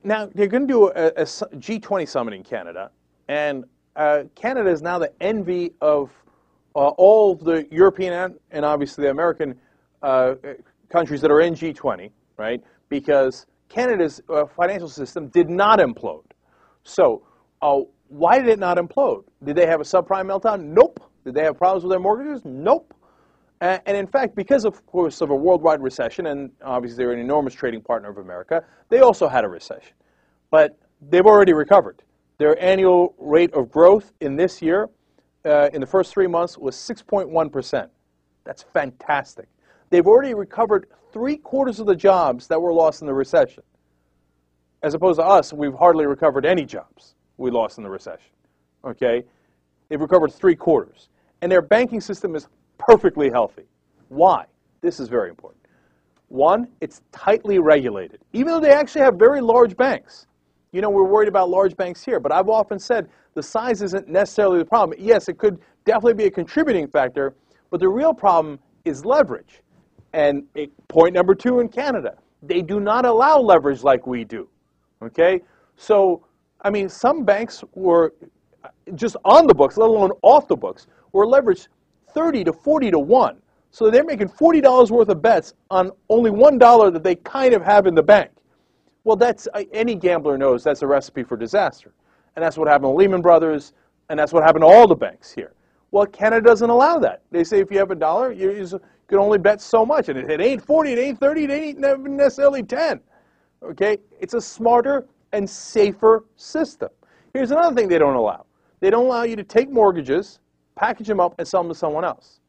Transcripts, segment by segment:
Now, they're going to do a G20 summit in Canada, and Canada is now the envy of all the European and obviously the American countries that are in G20, right? Because Canada's financial system did not implode. So why did it not implode? Did they have a subprime meltdown? Nope. Did they have problems with their mortgages? Nope. And in fact, because of course of a worldwide recession, and obviously they're an enormous trading partner of America, they also had a recession. But they've already recovered. Their annual rate of growth in this year, in the first 3 months, was 6.1%. That's fantastic. They've already recovered 3/4 of the jobs that were lost in the recession. As opposed to us, we've hardly recovered any jobs we lost in the recession. Okay? They've recovered 3/4. And their banking system is perfectly healthy. Why? This is very important. One, it's tightly regulated. Even though they actually have very large banks. You know, we're worried about large banks here, but I've often said the size isn't necessarily the problem. Yes, it could definitely be a contributing factor, but the real problem is leverage. And point number 2 in Canada, they do not allow leverage like we do. Okay? So, I mean, some banks were just on the books, let alone off the books, were leveraged 30 to 40 to 1. So they're making $40 worth of bets on only $1 that they kind of have in the bank. Well, that's any gambler knows that's a recipe for disaster. And that's what happened to Lehman Brothers, and that's what happened to all the banks here. Well, Canada doesn't allow that. They say if you have $1, you can only bet so much. And it ain't 40, it ain't 30, it ain't necessarily 10. Okay? It's a smarter and safer system. Here's another thing they don't allow. They don't allow you to take mortgages, package them up, and sell them to someone else.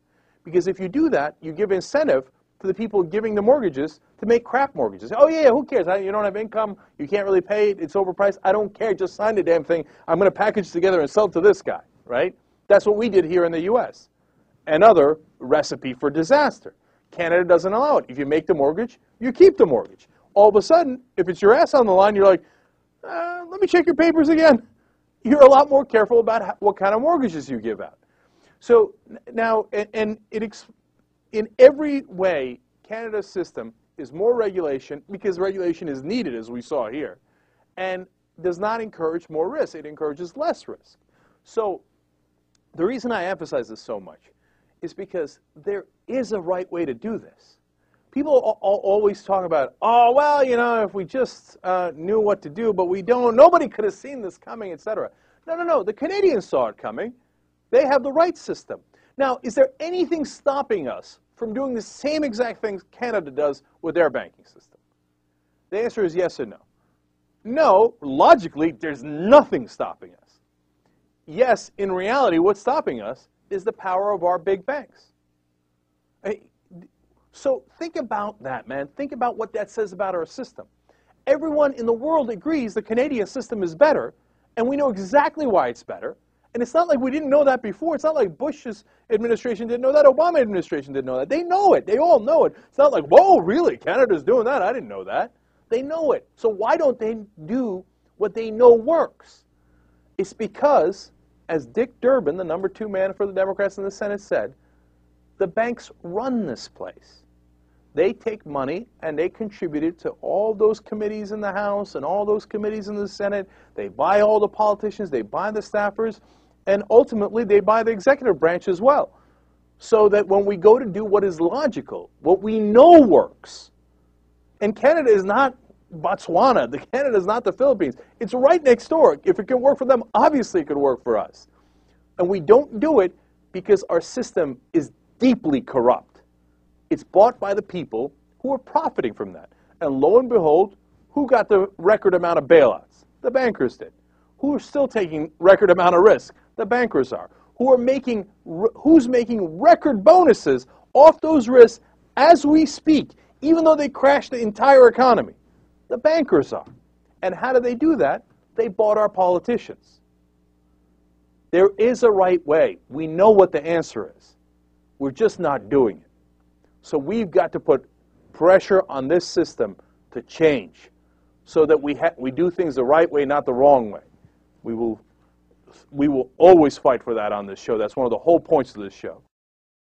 Because if you do that, you give incentive to the people giving the mortgages to make crap mortgages. Oh, yeah, who cares? You don't have income. You can't really pay it. It's overpriced. I don't care. Just sign the damn thing. I'm going to package it together and sell it to this guy, right? That's what we did here in the U.S. Another recipe for disaster. Canada doesn't allow it. If you make the mortgage, you keep the mortgage. All of a sudden, if it's your ass on the line, you're like, let me check your papers again. You're a lot more careful about what kind of mortgages you give out. So now, in every way, Canada's system is more regulation, because regulation is needed, as we saw here, and does not encourage more risk. It encourages less risk. So the reason I emphasize this so much is because there is a right way to do this. People always talk about, oh, well, you know, if we just knew what to do, but we don't, nobody could have seen this coming, etc. No. The Canadians saw it coming. They have the right system. Now, is there anything stopping us from doing the same exact things Canada does with their banking system? The answer is yes or no. No, logically, there's nothing stopping us. Yes, in reality, what's stopping us is the power of our big banks. So think about that, man. Think about what that says about our system. Everyone in the world agrees the Canadian system is better, and we know exactly why it's better. And it's not like we didn't know that before. It's not like Bush's administration didn't know that. Obama administration didn't know that. They know it. They all know it. It's not like, whoa, really? Canada's doing that? I didn't know that. They know it. So why don't they do what they know works? It's because, as Dick Durbin, the number 2 man for the Democrats in the Senate, said, the banks run this place. They take money and they contribute it to all those committees in the House and all those committees in the Senate. They buy all the politicians. They buy the staffers. And ultimately, they buy the executive branch as well. So that when we go to do what is logical, what we know works, and Canada is not Botswana, Canada is not the Philippines. It's right next door. If it can work for them, obviously it could work for us. And we don't do it because our system is deeply corrupt. It's bought by the people who are profiting from that. And lo and behold, who got the record amount of bailouts? The bankers did. Who are still taking record amount of risk? The bankers are. Who's making record bonuses off those risks as we speak, even though they crashed the entire economy? The bankers are. And how do they do that? They bought our politicians. There is a right way. We know what the answer is. We're just not doing it. So we've got to put pressure on this system to change so that we do things the right way, not the wrong way. We will always fight for that on this show. That's one of the whole points of this show.